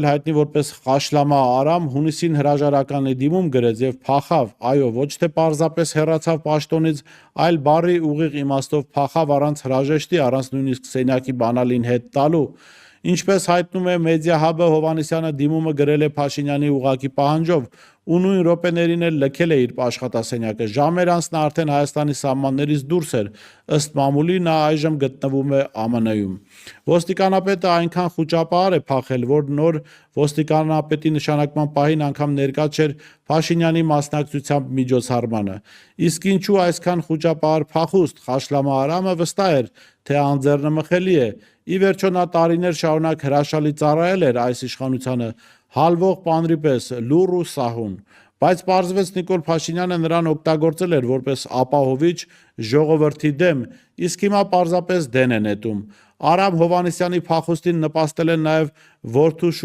հայտնի որպես Խաշլամա Արամ, հունիսին հրաժարականի դիմում գրեց եւ փախավ, այո, ոչ թե պարզապես հեռացավ պաշտոնից, այլ բառի ուղիղ իմաստով փախավ առանց հրաժեշտի, առանց նույնիսկ սենյակի բանալին հետ տալու։ Ինչպես հայտնում է Մեդիահաբը, Հովհաննիսյանը դիմումը գրել է Փաշինյանի ուղղակի պահանջով ու նույն րոպեներին էլ լքել է իր աշխատասենյակը։ Ժամեր անց նա արդեն Հայաստանի սահմաններից դուրս էր, ըստ մամուլի նա այժմ գտնվում է ԱՄՆ-ում։ Ոստիկանապետը այնքան խուճապահար է փախել, որ նոր ոստիկանապետի նշանակման պահին անգամ ներկա չէր Փաշինյանի մասնակցությամբ միջոցառմանը։ Իսկ ինչու այսքան խուճապահար փախուստ, Խաշլամա Արամը վստահ էր, թե անձեռնմխելի է։ Ի վերջո նա տարիներ շարունակ հրաշալի ծառայել էր այս իշխանությանը, հալվող պանրի պես, լուռ ու սահուն։ Բայց պարզվեց Նիկոլ Փաշինյանը նրան օգտագործել էր որպես ապահովիչ ժողովրդի դեմ, իսկ հիմա պարզապես դեն է նետում։ Արամ Հովհաննիսյանի փախուստին նպաստել են նաև որդու շուրջ